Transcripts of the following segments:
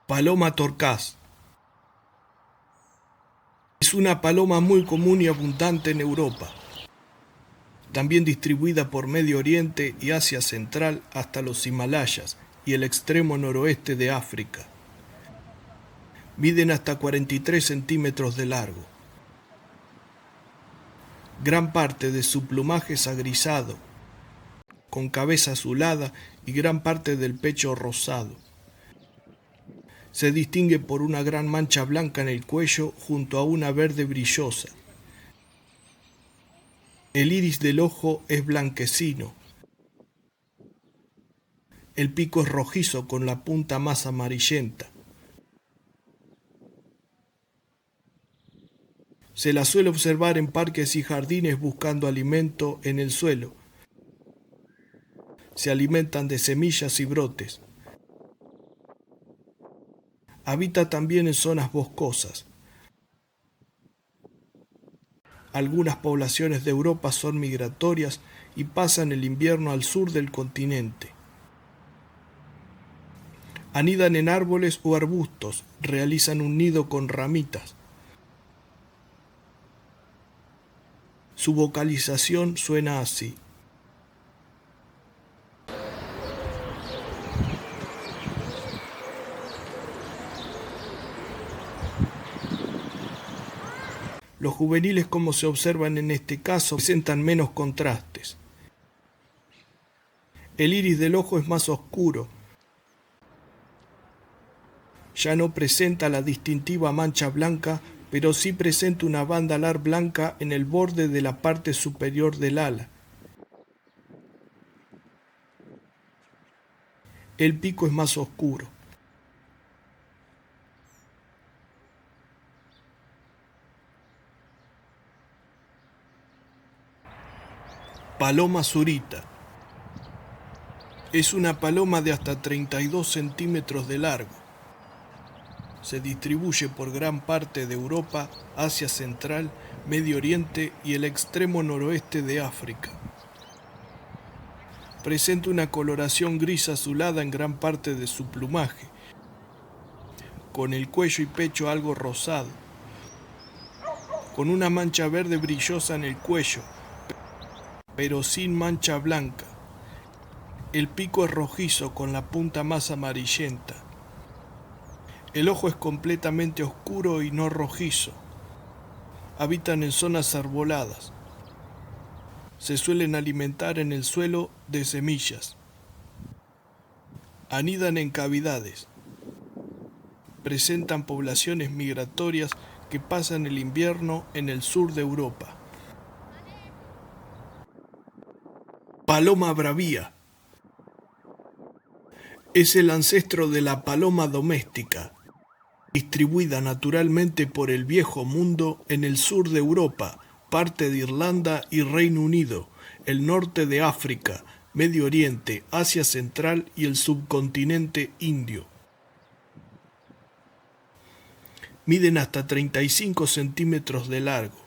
Paloma torcaz. Es una paloma muy común y abundante en Europa, también distribuida por Medio Oriente y Asia Central hasta los Himalayas y el extremo noroeste de África. Miden hasta 43 centímetros de largo. Gran parte de su plumaje es agrisado, con cabeza azulada y gran parte del pecho rosado. Se distingue por una gran mancha blanca en el cuello junto a una verde brillosa. El iris del ojo es blanquecino. El pico es rojizo con la punta más amarillenta. Se la suele observar en parques y jardines buscando alimento en el suelo. Se alimentan de semillas y brotes. Habita también en zonas boscosas. Algunas poblaciones de Europa son migratorias y pasan el invierno al sur del continente. Anidan en árboles o arbustos, realizan un nido con ramitas. Su vocalización suena así. Los juveniles, como se observan en este caso, presentan menos contrastes. El iris del ojo es más oscuro. Ya no presenta la distintiva mancha blanca, pero sí presenta una banda alar blanca en el borde de la parte superior del ala. El pico es más oscuro. Paloma zurita. Es una paloma de hasta 32 centímetros de largo. Se distribuye por gran parte de Europa, Asia Central, Medio Oriente y el extremo noroeste de África. Presenta una coloración gris azulada en gran parte de su plumaje, con el cuello y pecho algo rosado, con una mancha verde brillosa en el cuello, pero sin mancha blanca. El pico es rojizo con la punta más amarillenta. El ojo es completamente oscuro y no rojizo. Habitan en zonas arboladas. Se suelen alimentar en el suelo de semillas. Anidan en cavidades. Presentan poblaciones migratorias que pasan el invierno en el sur de Europa. Paloma bravía. Es el ancestro de la paloma doméstica, distribuida naturalmente por el Viejo Mundo en el sur de Europa, parte de Irlanda y Reino Unido, el norte de África, Medio Oriente, Asia Central y el subcontinente indio. Miden hasta 35 centímetros de largo.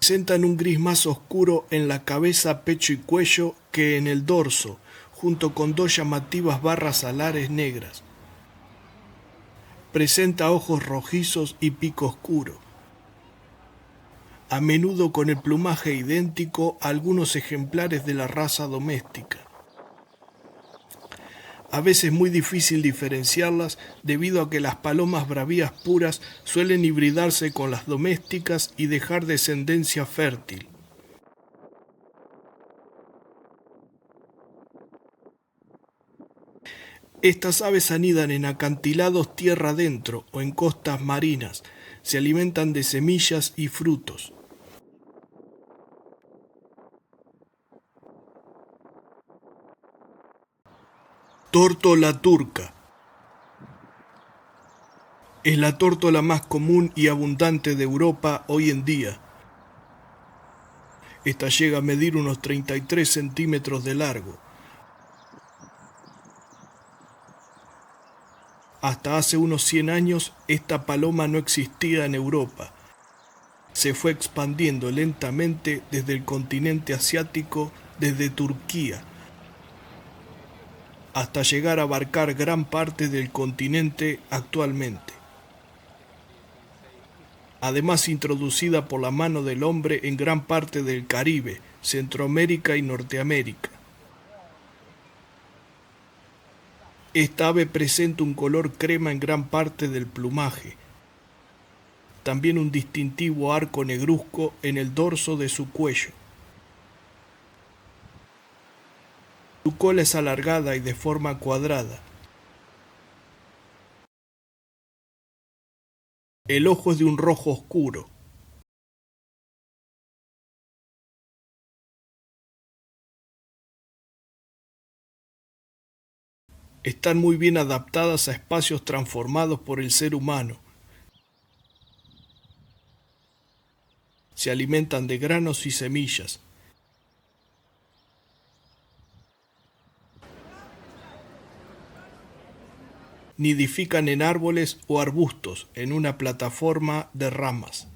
Presentan un gris más oscuro en la cabeza, pecho y cuello que en el dorso, junto con dos llamativas barras alares negras. Presenta ojos rojizos y pico oscuro. A menudo con el plumaje idéntico a algunos ejemplares de la raza doméstica. A veces muy difícil diferenciarlas debido a que las palomas bravías puras suelen hibridarse con las domésticas y dejar descendencia fértil. Estas aves anidan en acantilados tierra adentro o en costas marinas. Se alimentan de semillas y frutos. Tórtola turca. Es la tórtola más común y abundante de Europa hoy en día. Esta llega a medir unos 33 centímetros de largo. Hasta hace unos 100 años, esta paloma no existía en Europa. Se fue expandiendo lentamente desde el continente asiático, desde Turquía. hasta llegar a abarcar gran parte del continente actualmente. Además introducida por la mano del hombre en gran parte del Caribe, Centroamérica y Norteamérica. Esta ave presenta un color crema en gran parte del plumaje, también un distintivo arco negruzco en el dorso de su cuello. Su cola es alargada y de forma cuadrada. El ojo es de un rojo oscuro. Están muy bien adaptadas a espacios transformados por el ser humano. Se alimentan de granos y semillas. Nidifican en árboles o arbustos en una plataforma de ramas.